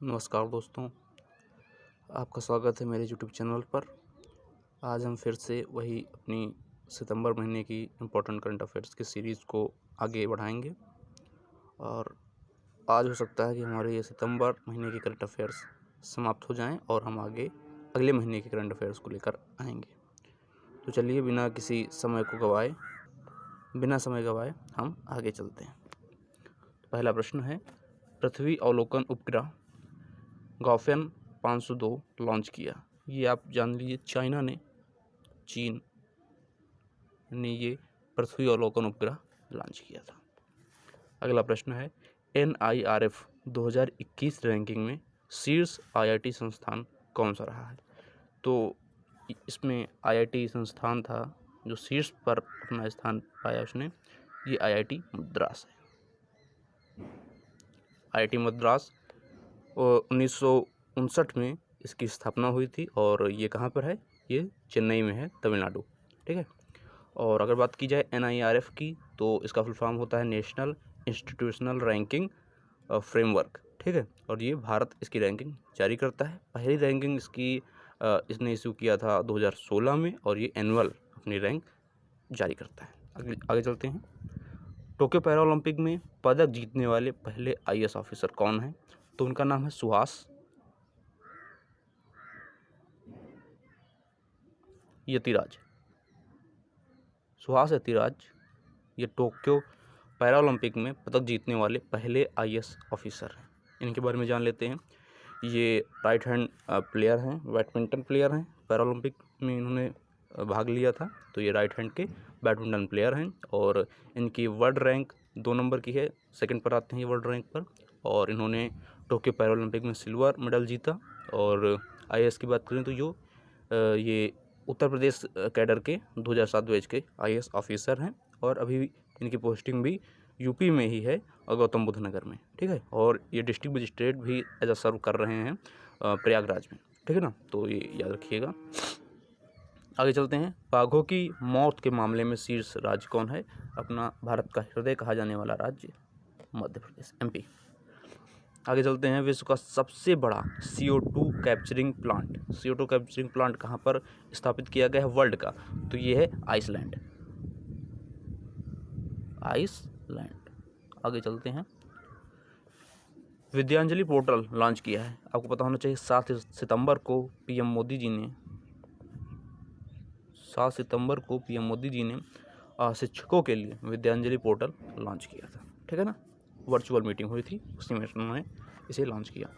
नमस्कार दोस्तों, आपका स्वागत है मेरे यूट्यूब चैनल पर। आज हम फिर से वही अपनी सितंबर महीने की इम्पोर्टेंट करंट अफेयर्स की सीरीज़ को आगे बढ़ाएंगे और आज हो सकता है कि हमारे ये सितंबर महीने की करंट अफेयर्स समाप्त हो जाएं और हम आगे अगले महीने की करंट अफेयर्स को लेकर आएंगे। तो चलिए बिना समय गवाए हम आगे चलते हैं। पहला प्रश्न है, पृथ्वी अवलोकन उपग्रह गाओफेन 502 लॉन्च किया। ये आप जान लीजिए, चीन ने ये पृथ्वी अवलोकन उपग्रह लॉन्च किया था। अगला प्रश्न है, NIRF 2021 रैंकिंग में शीर्ष IIT संस्थान कौन सा रहा है? तो इसमें IIT संस्थान था जो शीर्ष पर अपना स्थान पाया उसने, ये IIT मद्रास है। IIT मद्रास 1959 में इसकी स्थापना हुई थी और ये कहाँ पर है? ये चेन्नई में है, तमिलनाडु। ठीक है। और अगर बात की जाए NIRF की, तो इसका फुल फॉर्म होता है नेशनल इंस्टीट्यूशनल रैंकिंग फ्रेमवर्क। ठीक है। और ये भारत इसकी रैंकिंग जारी करता है। पहली रैंकिंग इसने इशू किया था 2016 में और ये एनुअल अपनी रैंक जारी करता है। आगे चलते हैं। टोक्यो पैरालंपिक में पदक जीतने वाले पहले IAS ऑफिसर कौन है? तो उनका नाम है सुहास यतिराज। ये टोक्यो पैरालंपिक में पदक जीतने वाले पहले IAS ऑफिसर हैं। इनके बारे में जान लेते हैं। ये राइट हैंड प्लेयर हैं, बैडमिंटन प्लेयर हैं। पैरालंपिक में इन्होंने भाग लिया था, तो ये राइट हैंड के बैडमिंटन प्लेयर हैं और इनकी वर्ल्ड रैंक 2 नंबर की है, सेकंड पर आते हैं ये वर्ल्ड रैंक पर। और इन्होंने टोक्यो पैरालंपिक में सिल्वर मेडल जीता। और IAS की बात करें तो ये उत्तर प्रदेश कैडर के 2007 बैच के IAS ऑफिसर हैं और अभी इनकी पोस्टिंग भी यूपी में ही है और गौतम बुद्ध नगर में। ठीक है। और ये डिस्ट्रिक्ट मजिस्ट्रेट भी एज अ सर्व कर रहे हैं प्रयागराज में। ठीक है ना, तो ये याद रखिएगा। आगे चलते हैं। बाघों की मौत के मामले में शीर्ष राज्य कौन है? अपना भारत का हृदय कहा जाने वाला राज्य मध्य प्रदेश, MP। आगे चलते हैं। विश्व का सबसे बड़ा CO2 कैप्चरिंग प्लांट कहाँ पर स्थापित किया गया है वर्ल्ड का? तो ये है आइसलैंड। आगे चलते हैं। विद्यांजलि पोर्टल लॉन्च किया है। आपको पता होना चाहिए 7 सितंबर को PM मोदी जी ने शिक्षकों के लिए विद्यांजलि पोर्टल लॉन्च किया था। ठीक है ना, वर्चुअल मीटिंग हुई थी, उसी में उन्होंने इसे लॉन्च किया।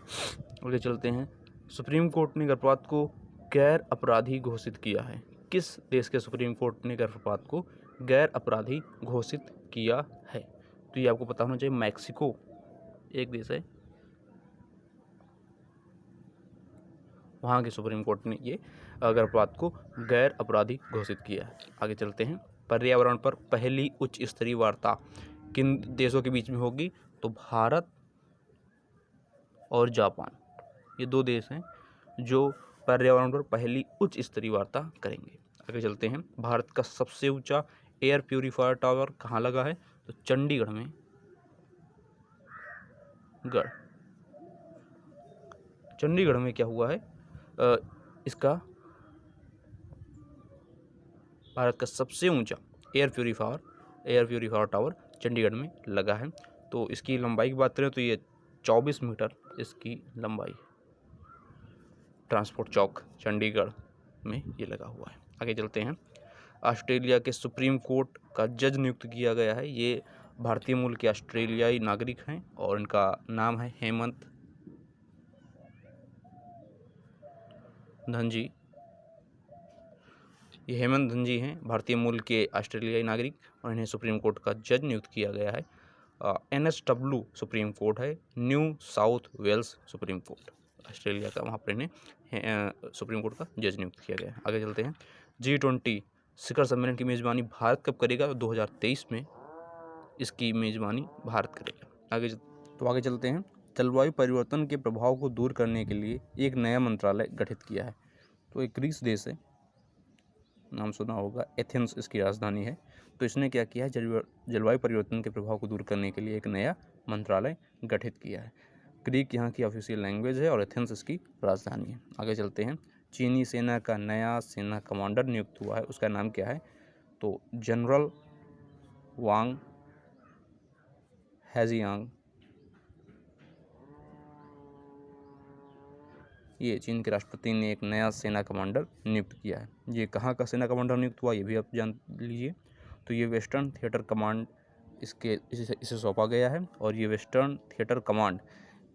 आगे चलते हैं। सुप्रीम कोर्ट ने गर्भपात को गैर अपराधी घोषित किया है। किस देश के सुप्रीम कोर्ट ने गर्भपात को गैर अपराधी घोषित किया है? तो ये आपको पता होना चाहिए, मैक्सिको एक देश है, वहाँ के सुप्रीम कोर्ट ने ये गर्भपात को गैर अपराधी घोषित किया है। आगे चलते हैं। पर्यावरण पर पहली उच्च स्तरीय वार्ता किन देशों के बीच में होगी? तो भारत और जापान, ये 2 देश हैं जो पर्यावरण पर पहली उच्च स्तरीय वार्ता करेंगे। आगे चलते हैं। भारत का सबसे ऊंचा एयर प्यूरीफायर टावर कहाँ लगा है? तो चंडीगढ़ में चंडीगढ़ में क्या हुआ है? इसका भारत का सबसे ऊंचा एयर प्यूरीफायर टावर चंडीगढ़ में लगा है। तो इसकी लंबाई की बात करें तो ये 24 मीटर इसकी लंबाई। ट्रांसपोर्ट चौक चंडीगढ़ में ये लगा हुआ है। आगे चलते हैं। ऑस्ट्रेलिया के सुप्रीम कोर्ट का जज नियुक्त किया गया है। ये भारतीय मूल के ऑस्ट्रेलियाई नागरिक हैं और इनका नाम है हेमंत धनजी। ये हेमंत धनजी हैं, भारतीय मूल के ऑस्ट्रेलियाई नागरिक, और इन्हें सुप्रीम कोर्ट का जज नियुक्त किया गया है। NSW सुप्रीम कोर्ट है, New South Wales Supreme Court Australia का, वहाँ पर इन्हें सुप्रीम कोर्ट का जज नियुक्त किया गया है। आगे चलते हैं। G20 शिखर सम्मेलन की मेज़बानी भारत कब करेगा? 2023 में इसकी मेज़बानी भारत करेगा। आगे चलते हैं। जलवायु परिवर्तन के प्रभाव को दूर करने के लिए एक नया मंत्रालय गठित किया है। तो एक ग्रीस देश है, नाम सुना होगा, एथेंस इसकी राजधानी है। तो इसने क्या किया है? जलवायु परिवर्तन के प्रभाव को दूर करने के लिए एक नया मंत्रालय गठित किया है। ग्रीक यहाँ की ऑफिशियल लैंग्वेज है और एथेंस इसकी राजधानी है। आगे चलते हैं। चीनी सेना का नया सेना कमांडर नियुक्त हुआ है, उसका नाम क्या है? तो जनरल वांग हैजियांग। ये चीन के राष्ट्रपति ने एक नया सेना कमांडर नियुक्त किया है। ये कहाँ का सेना कमांडर नियुक्त हुआ ये भी आप जान लीजिए। तो ये वेस्टर्न थिएटर कमांड इसे सौंपा गया है। और ये वेस्टर्न थिएटर कमांड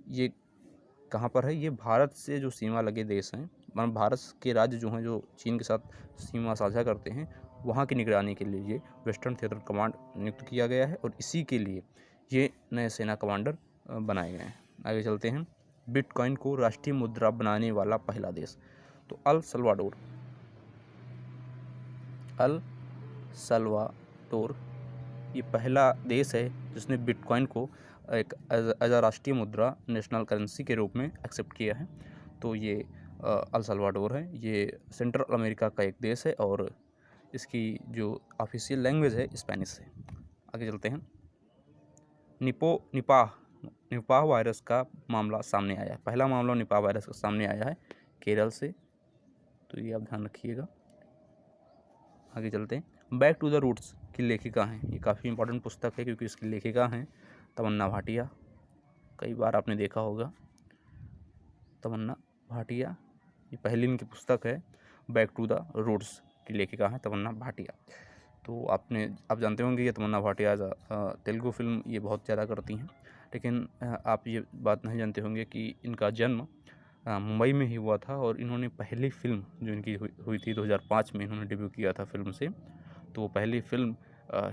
ये कहाँ पर है? ये भारत से जो सीमा लगे देश हैं, मतलब भारत के राज्य जो हैं जो चीन के साथ सीमा साझा करते हैं, वहाँ की निगरानी के लिए ये वेस्टर्न थिएटर कमांड नियुक्त किया गया है और इसी के लिए ये नए सेना कमांडर बनाए गए हैं। आगे चलते हैं। बिटकॉइन को राष्ट्रीय मुद्रा बनाने वाला पहला देश, तो अल सल्वाडोर ये पहला देश है जिसने बिटकॉइन को एक एज अ राष्ट्रीय मुद्रा, नेशनल करेंसी के रूप में एक्सेप्ट किया है। तो ये अल सल्वाडोर है। ये सेंट्रल अमेरिका का एक देश है और इसकी जो ऑफिशियल लैंग्वेज है स्पेनिश है। आगे चलते हैं। निपाह वायरस का मामला सामने आया है। पहला मामला निपाह वायरस का सामने आया है केरल से, तो ये आप ध्यान रखिएगा। आगे चलते हैं। बैक टू द रूट्स की लेखिका हैं, ये काफ़ी इंपॉर्टेंट पुस्तक है क्योंकि इसकी लेखिका हैं तमन्ना भाटिया। कई बार आपने देखा होगा तमन्ना भाटिया, ये पहली इनकी पुस्तक है। बैक टू द रूट्स की लेखिका हैं तमन्ना भाटिया। तो आप जानते होंगे ये तमन्ना भाटिया तेलुगु फिल्म ये बहुत ज़्यादा करती हैं, लेकिन आप ये बात नहीं जानते होंगे कि इनका जन्म मुंबई में ही हुआ था और इन्होंने पहली फिल्म जो इनकी हुई थी 2005 में इन्होंने डेब्यू किया था फिल्म से। तो वो पहली फिल्म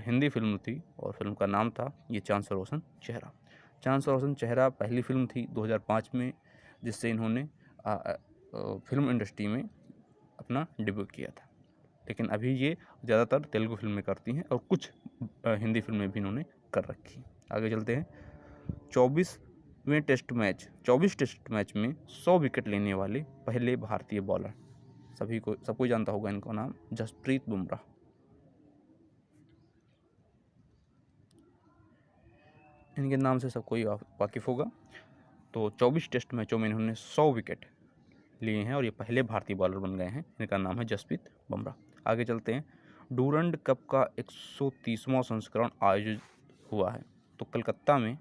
हिंदी फिल्म थी और फिल्म का नाम था ये चांद सा रोशन चेहरा। चांद सा रोशन चेहरा पहली फिल्म थी 2005 में जिससे इन्होंने फिल्म इंडस्ट्री में अपना डेब्यू किया था। लेकिन अभी ये ज़्यादातर तेलुगु फिल्में करती हैं और कुछ हिंदी फिल्में भी इन्होंने कर रखी। आगे चलते हैं। 24 टेस्ट मैच में 100 विकेट लेने वाले पहले भारतीय बॉलर, सबको जानता होगा इनका नाम, जसप्रीत बुमराह। इनके नाम से सबको वाकिफ होगा। तो 24 टेस्ट मैचों में इन्होंने 100 विकेट लिए हैं और ये पहले भारतीय बॉलर बन गए हैं। इनका नाम है जसप्रीत बुमराह। आगे चलते हैं। डूरंड कप का 130वां संस्करण आयोजित हुआ है, तो कलकत्ता में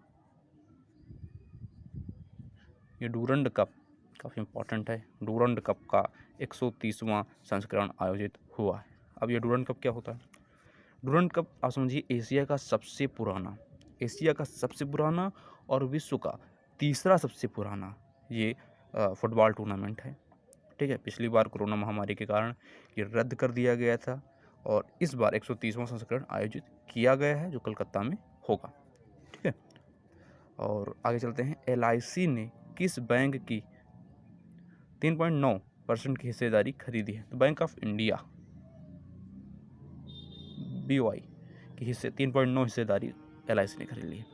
ये डूरंड कप काफ़ी इंपॉर्टेंट है। डूरंड कप का 130वां संस्करण आयोजित हुआ है। अब ये डूरंड कप क्या होता है? डूरंड कप आप समझिए एशिया का सबसे पुराना और विश्व का तीसरा सबसे पुराना ये फुटबॉल टूर्नामेंट है। ठीक है, पिछली बार कोरोना महामारी के कारण ये रद्द कर दिया गया था और इस बार 130वां संस्करण आयोजित किया गया है जो कलकत्ता में होगा। ठीक है, और आगे चलते हैं। LIC ने किस बैंक की 3.9% की हिस्सेदारी खरीदी है? तो बैंक ऑफ इंडिया BOI की 3.9 हिस्सेदारी LIC ने खरीद ली है।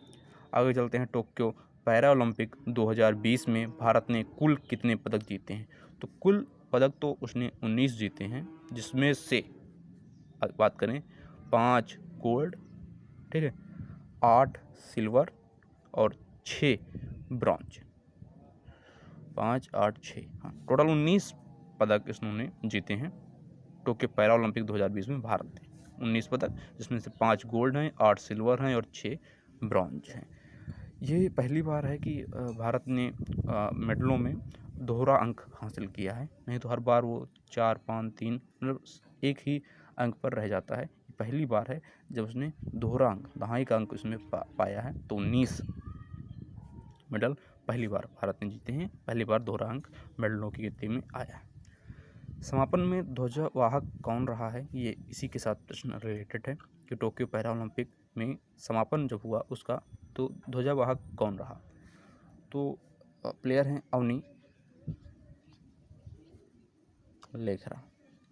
आगे चलते हैं। टोक्यो पैरा ओलंपिक 2020 में भारत ने कुल कितने पदक जीते हैं? तो कुल पदक तो उसने 19 जीते हैं, जिसमें से बात करें 5 गोल्ड, ठीक है, 8 सिल्वर और 6 ब्रॉन्ज। 5, 8, 6, हाँ, टोटल 19 पदक इन्होंने जीते हैं। टोक्यो पैरा ओलंपिक 2020 में भारत ने 19 पदक, जिसमें से 5 गोल्ड हैं, 8 सिल्वर हैं और 6 ब्रॉन्ज हैं। ये पहली बार है कि भारत ने मेडलों में दोहरा अंक हासिल किया है, नहीं तो हर बार वो 4, 5, 3 मतलब एक ही अंक पर रह जाता है। पहली बार है जब उसने दोहरा अंक, दहाई का अंक उसमें पाया है। तो 19 मेडल पहली बार भारत ने जीते हैं, पहली बार दोहरा अंक मेडलों की गिनती में आया है। समापन में ध्वजवाहक कौन रहा है? ये इसी के साथ प्रश्न रिलेटेड है कि टोक्यो पैरा ओलंपिक में समापन जब हुआ उसका, तो ध्वजवाहक कौन रहा? तो प्लेयर हैं अवनी लेखरा,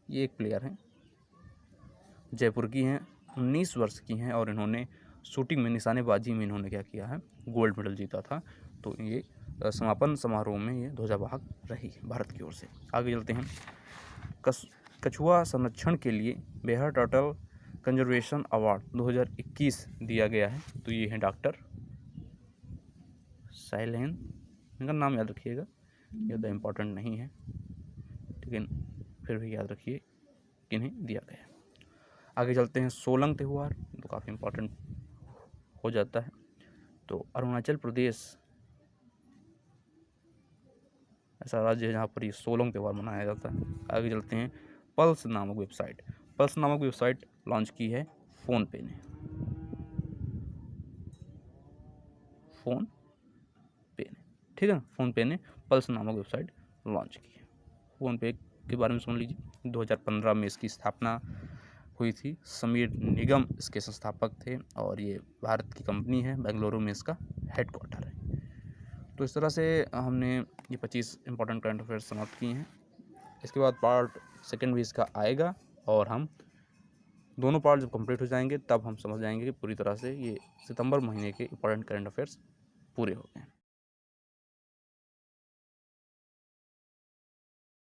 ये एक प्लेयर हैं, जयपुर की हैं, 19 वर्ष की हैं और इन्होंने शूटिंग में, निशानेबाजी में इन्होंने क्या किया है? गोल्ड मेडल जीता था। तो ये समापन समारोह में ये ध्वजवाहक रही भारत की ओर से। आगे चलते हैं। कछुआ संरक्षण के लिए बिहार टर्टल कंजर्वेशन अवार्ड 2021 दिया गया है। तो ये हैं डॉक्टर शैलेंद्र इनका नाम याद रखिएगा, ये तो इम्पोर्टेंट नहीं है, लेकिन फिर भी याद रखिए किन्हें दिया गया है। आगे चलते हैं सोलंग त्यौहार, तो काफ़ी इम्पोर्टेंट हो जाता है। तो अरुणाचल प्रदेश ऐसा राज्य है जहाँ पर ये सोलंग त्यौहार मनाया जाता है। आगे चलते हैं पल्स नामक वेबसाइट। पल्स नामक वेबसाइट लॉन्च की है फ़ोनपे ने। ठीक है ना, फ़ोनपे ने पल्स नामक वेबसाइट लॉन्च की है। फ़ोनपे के बारे में सुन लीजिए। 2015 में इसकी स्थापना हुई थी। समीर निगम इसके संस्थापक थे और ये भारत की कंपनी है, बेंगलुरु में इसका हेडक्वार्टर है। तो इस तरह से हमने ये 25 इंपॉर्टेंट करंट अफेयर्स समाप्त किए हैं। इसके बाद पार्ट सेकंड भी इसका आएगा और हम दोनों पार्ट जब कंप्लीट हो जाएंगे तब हम समझ जाएंगे कि पूरी तरह से ये सितंबर महीने के इंपॉर्टेंट करंट अफेयर्स पूरे हो गए हैं।